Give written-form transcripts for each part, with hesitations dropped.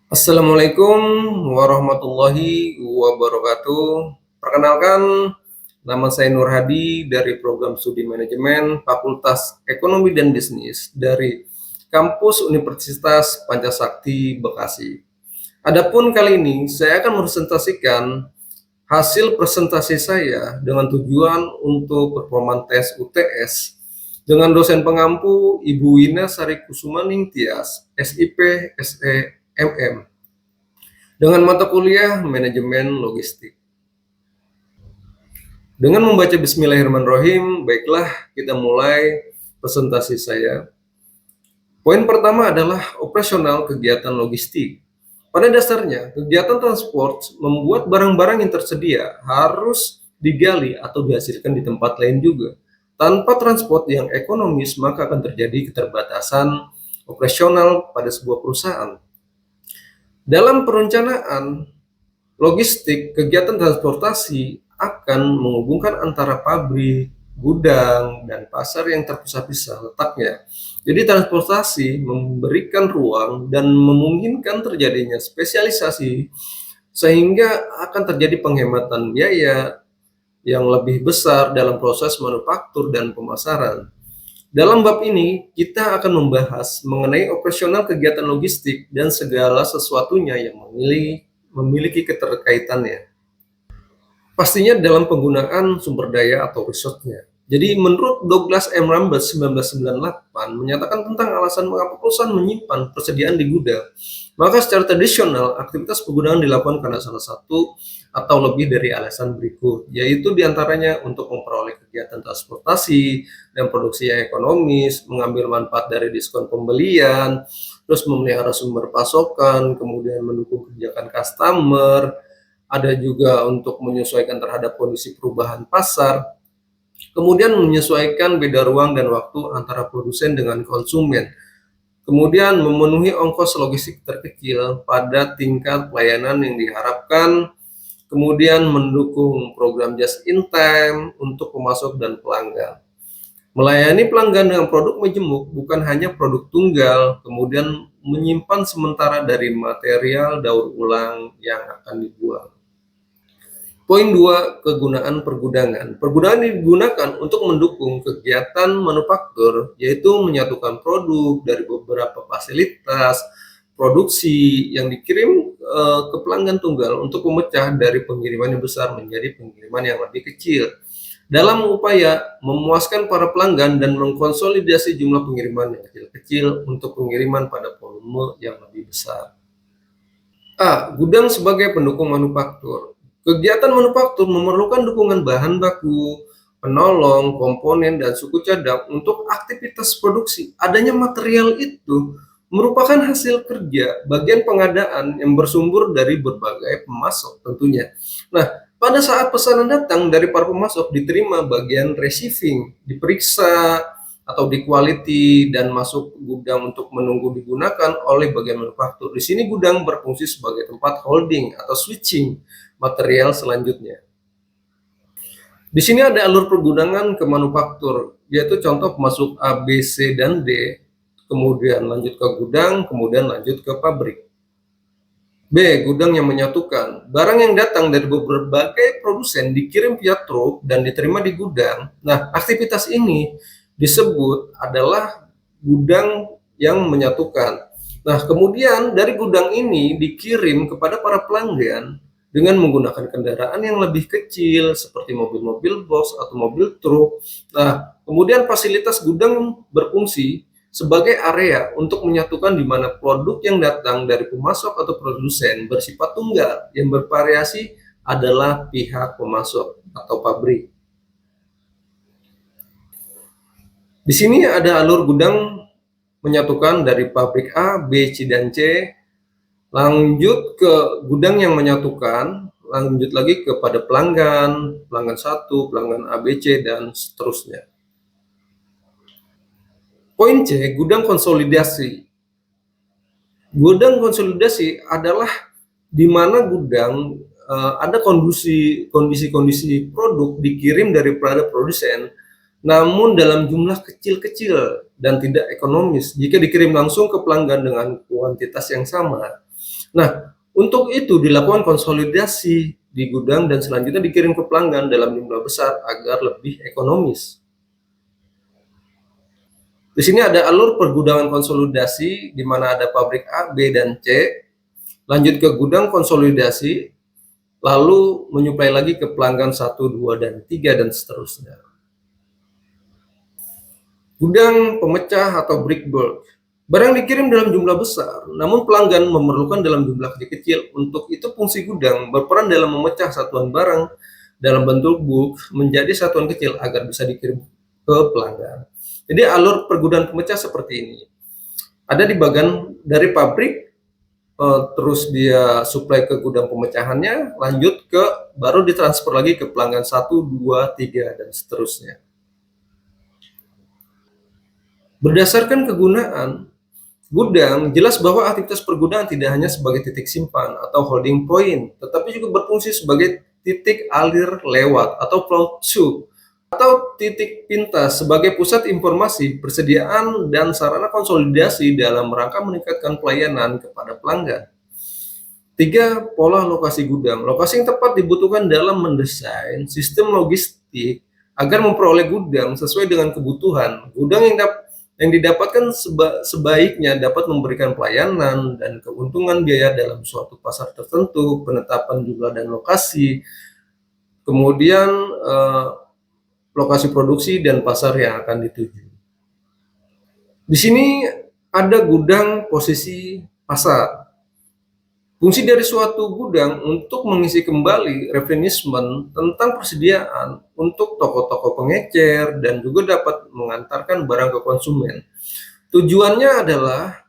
Assalamualaikum warahmatullahi wabarakatuh. Perkenalkan, nama saya Nur Hadi dari Program Studi Manajemen Fakultas Ekonomi dan Bisnis dari Kampus Universitas Pancasakti Bekasi. Adapun kali ini saya akan presentasikan hasil presentasi saya dengan tujuan untuk performa tes UTS dengan dosen pengampu Ibu Wina Sari Kusumaning Tias, SIP, SE, MM dengan mata kuliah Manajemen Logistik. Dengan membaca Bismillahirrahmanirrahim, baiklah kita mulai presentasi saya. Poin pertama adalah operasional kegiatan logistik. Pada dasarnya, kegiatan transport membuat barang-barang yang tersedia harus digali atau dihasilkan di tempat lain juga. Tanpa transport yang ekonomis, maka akan terjadi keterbatasan operasional pada sebuah perusahaan. Dalam perencanaan logistik, kegiatan transportasi akan menghubungkan antara pabrik, gudang, dan pasar yang terpisah-pisah letaknya. Jadi transportasi memberikan ruang dan memungkinkan terjadinya spesialisasi sehingga akan terjadi penghematan biaya yang lebih besar dalam proses manufaktur dan pemasaran. Dalam bab ini, kita akan membahas mengenai operasional kegiatan logistik dan segala sesuatunya yang memiliki keterkaitannya. Pastinya dalam penggunaan sumber daya atau resource-nya. Jadi menurut Douglas M. Rambert 1998 menyatakan tentang alasan mengapa perusahaan menyimpan persediaan di gudang. Maka secara tradisional aktivitas penggunaan dilakukan karena salah satu atau lebih dari alasan berikut, yaitu diantaranya untuk memperoleh kegiatan transportasi dan produksi yang ekonomis, mengambil manfaat dari diskon pembelian, terus memelihara sumber pasokan, kemudian mendukung kebijakan customer, ada juga untuk menyesuaikan terhadap kondisi perubahan pasar, kemudian menyesuaikan beda ruang dan waktu antara produsen dengan konsumen, kemudian memenuhi ongkos logistik terkecil pada tingkat pelayanan yang diharapkan, kemudian mendukung program just in time untuk pemasok dan pelanggan. Melayani pelanggan dengan produk majemuk bukan hanya produk tunggal, kemudian menyimpan sementara dari material daur ulang yang akan dibuang. Poin 2, kegunaan pergudangan. Pergudangan digunakan untuk mendukung kegiatan manufaktur, yaitu menyatukan produk dari beberapa fasilitas produksi yang dikirim ke pelanggan tunggal untuk memecah dari pengiriman yang besar menjadi pengiriman yang lebih kecil. Dalam upaya memuaskan para pelanggan dan mengkonsolidasi jumlah pengiriman yang kecil-kecil untuk pengiriman pada volume yang lebih besar. A. Gudang sebagai pendukung manufaktur. Kegiatan manufaktur memerlukan dukungan bahan baku, penolong, komponen, dan suku cadang untuk aktivitas produksi. Adanya material itu merupakan hasil kerja bagian pengadaan yang bersumber dari berbagai pemasok tentunya. Nah, pada saat pesanan datang dari para pemasok diterima bagian receiving, diperiksa atau di quality dan masuk gudang untuk menunggu digunakan oleh bagian manufaktur. Di sini gudang berfungsi sebagai tempat holding atau switching material selanjutnya. Di sini ada alur pergudangan ke manufaktur, yaitu contoh masuk A, B, C, dan D, kemudian lanjut ke gudang, kemudian lanjut ke pabrik. B. Gudang yang menyatukan. Barang yang datang dari berbagai produsen dikirim via truk dan diterima di gudang. Nah, aktivitas ini disebut adalah gudang yang menyatukan. Nah, kemudian dari gudang ini dikirim kepada para pelanggan dengan menggunakan kendaraan yang lebih kecil seperti mobil-mobil box atau mobil truk. Nah, kemudian fasilitas gudang berfungsi sebagai area untuk menyatukan di mana produk yang datang dari pemasok atau produsen bersifat tunggal yang bervariasi adalah pihak pemasok atau pabrik. Di sini ada alur gudang menyatukan dari pabrik A, B, C, dan C, lanjut ke gudang yang menyatukan, lanjut lagi kepada pelanggan, pelanggan 1, pelanggan A, B, C, dan seterusnya. Poin C, gudang konsolidasi. Gudang konsolidasi adalah di mana gudang ada kondisi-kondisi produk dikirim daripada produsen, namun dalam jumlah kecil-kecil dan tidak ekonomis jika dikirim langsung ke pelanggan dengan kuantitas yang sama. Nah, untuk itu dilakukan konsolidasi di gudang dan selanjutnya dikirim ke pelanggan dalam jumlah besar agar lebih ekonomis. Di sini ada alur pergudangan konsolidasi di mana ada pabrik A, B, dan C, lanjut ke gudang konsolidasi, lalu menyuplai lagi ke pelanggan 1, 2, dan 3, dan seterusnya. Gudang pemecah atau brick bulk. Barang dikirim dalam jumlah besar, namun pelanggan memerlukan dalam jumlah kecil-kecil. Untuk itu fungsi gudang berperan dalam memecah satuan barang dalam bentuk bulk menjadi satuan kecil agar bisa dikirim ke pelanggan. Jadi alur pergudangan pemecah seperti ini. Ada di bagian dari pabrik, terus dia supply ke gudang pemecahannya, lanjut ke baru ditransfer lagi ke pelanggan 1, 2, 3, dan seterusnya. Berdasarkan kegunaan, gudang jelas bahwa aktivitas pergudangan tidak hanya sebagai titik simpan atau holding point, tetapi juga berfungsi sebagai titik alir lewat atau flow through, atau titik pintas sebagai pusat informasi, persediaan, dan sarana konsolidasi dalam rangka meningkatkan pelayanan kepada pelanggan. 3. Pola lokasi gudang. Lokasi yang tepat dibutuhkan dalam mendesain sistem logistik agar memperoleh gudang sesuai dengan kebutuhan. Gudang yang didapatkan sebaiknya dapat memberikan pelayanan dan keuntungan biaya dalam suatu pasar tertentu, penetapan jumlah dan lokasi, kemudian lokasi produksi dan pasar yang akan dituju. Di sini ada gudang posisi pasar. Fungsi dari suatu gudang untuk mengisi kembali replenishment tentang persediaan untuk toko-toko pengecer dan juga dapat mengantarkan barang ke konsumen. Tujuannya adalah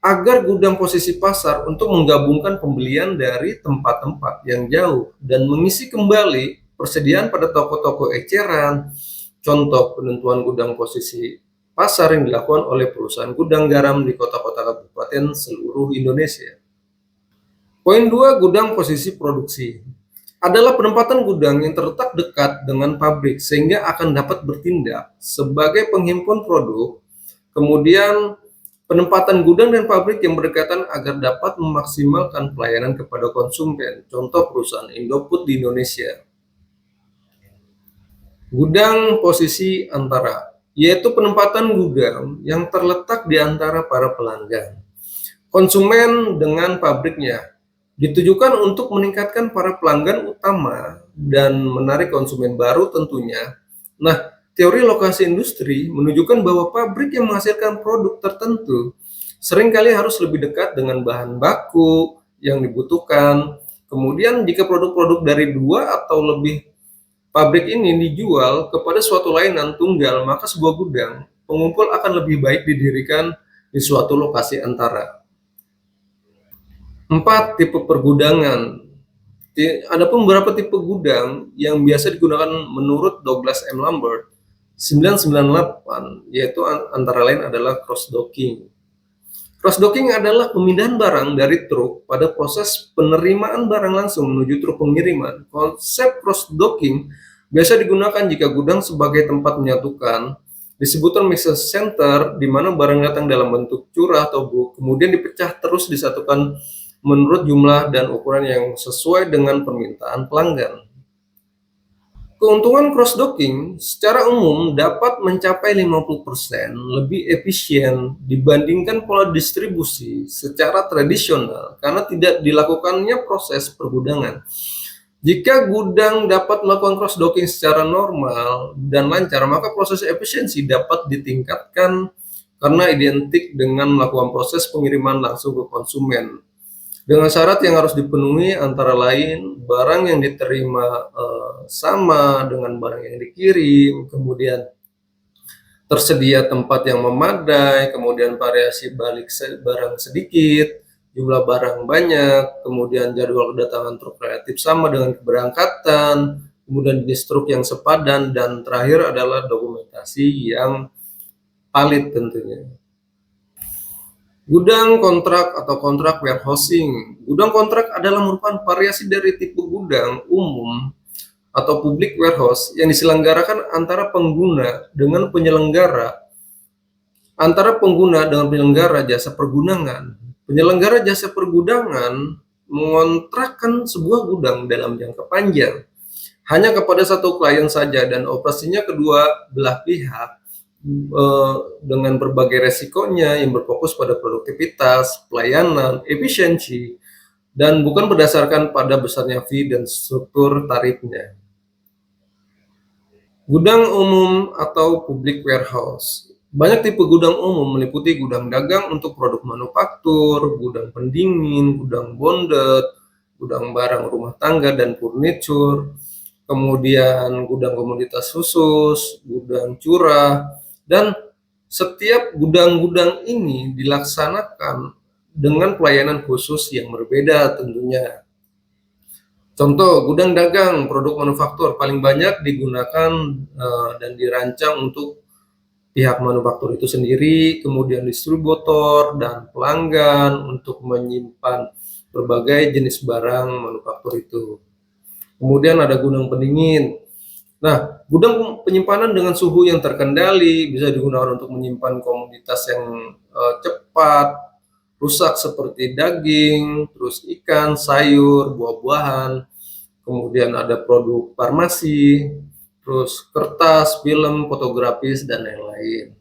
agar gudang posisi pasar untuk menggabungkan pembelian dari tempat-tempat yang jauh dan mengisi kembali persediaan pada toko-toko eceran. Contoh penentuan gudang posisi pasar yang dilakukan oleh perusahaan gudang garam di kota-kota kabupaten seluruh Indonesia. Poin 2, gudang posisi produksi. Adalah penempatan gudang yang terletak dekat dengan pabrik sehingga akan dapat bertindak sebagai penghimpun produk. Kemudian penempatan gudang dan pabrik yang berdekatan agar dapat memaksimalkan pelayanan kepada konsumen. Contoh perusahaan Indofood di Indonesia. Gudang posisi antara, yaitu penempatan gudang yang terletak di antara para pelanggan, konsumen dengan pabriknya. Ditujukan untuk meningkatkan para pelanggan utama dan menarik konsumen baru tentunya. Nah, teori lokasi industri menunjukkan bahwa pabrik yang menghasilkan produk tertentu seringkali harus lebih dekat dengan bahan baku yang dibutuhkan. Kemudian jika produk-produk dari 2 atau lebih pabrik ini dijual kepada suatu lainan tunggal, maka sebuah gudang pengumpul akan lebih baik didirikan di suatu lokasi antara. 4. Tipe pergudangan. Ada pun beberapa tipe gudang yang biasa digunakan menurut Douglas M. Lambert 998, yaitu antara lain adalah cross docking. Cross docking adalah pemindahan barang dari truk pada proses penerimaan barang langsung menuju truk pengiriman. Konsep cross docking biasa digunakan jika gudang sebagai tempat menyatukan, disebutkan mixer center, di mana barang datang dalam bentuk curah atau bulk, kemudian dipecah terus disatukan menurut jumlah dan ukuran yang sesuai dengan permintaan pelanggan. Keuntungan cross-docking secara umum dapat mencapai 50% lebih efisien dibandingkan pola distribusi secara tradisional karena tidak dilakukannya proses pergudangan. Jika gudang dapat melakukan cross-docking secara normal dan lancar, maka proses efisiensi dapat ditingkatkan karena identik dengan melakukan proses pengiriman langsung ke konsumen. Dengan syarat yang harus dipenuhi antara lain barang yang diterima sama dengan barang yang dikirim, kemudian tersedia tempat yang memadai, kemudian variasi balik barang sedikit, jumlah barang banyak, kemudian jadwal kedatangan truk relatif sama dengan keberangkatan, kemudian jenis truk yang sepadan, dan terakhir adalah dokumentasi yang valid tentunya. Gudang kontrak atau kontrak warehousing. Gudang kontrak adalah merupakan variasi dari tipe gudang umum atau public warehouse yang diselenggarakan antara pengguna dengan penyelenggara jasa pergunangan. Penyelenggara jasa pergudangan mengontrakkan sebuah gudang dalam jangka panjang hanya kepada satu klien saja dan operasinya kedua belah pihak dengan berbagai resikonya yang berfokus pada produktivitas, pelayanan, efisiensi, dan bukan berdasarkan pada besarnya fee dan struktur tarifnya. Gudang umum atau public warehouse. Banyak tipe gudang umum meliputi gudang dagang untuk produk manufaktur, gudang pendingin, gudang bonded, gudang barang rumah tangga dan furniture, kemudian gudang komoditas khusus, gudang curah, dan setiap gudang-gudang ini dilaksanakan dengan pelayanan khusus yang berbeda tentunya. Contoh, gudang dagang produk manufaktur paling banyak digunakan dan dirancang untuk pihak manufaktur itu sendiri, kemudian distributor dan pelanggan untuk menyimpan berbagai jenis barang manufaktur itu. Kemudian ada gudang pendingin. Nah, gudang penyimpanan dengan suhu yang terkendali bisa digunakan untuk menyimpan komoditas yang cepat rusak seperti daging, terus ikan, sayur, buah-buahan, kemudian ada produk farmasi, terus kertas, film, fotografis, dan lain-lain.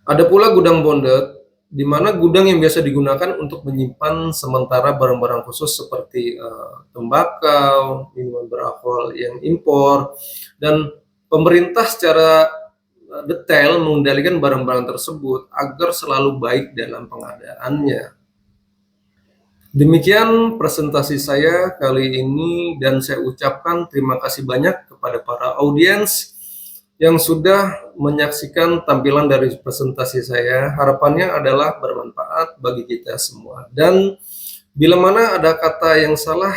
Ada pula gudang bonded, di mana gudang yang biasa digunakan untuk menyimpan sementara barang-barang khusus seperti tembakau, minuman beralkohol yang impor, dan pemerintah secara detail mengendalikan barang-barang tersebut agar selalu baik dalam pengadaannya. Demikian presentasi saya kali ini dan saya ucapkan terima kasih banyak kepada para audiens yang sudah menyaksikan tampilan dari presentasi saya. Harapannya adalah bermanfaat bagi kita semua. Dan bila mana ada kata yang salah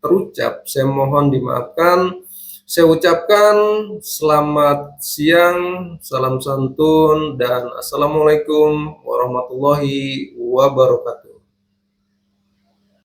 terucap, saya mohon dimaafkan. Saya ucapkan selamat siang, salam santun, dan assalamualaikum warahmatullahi wabarakatuh.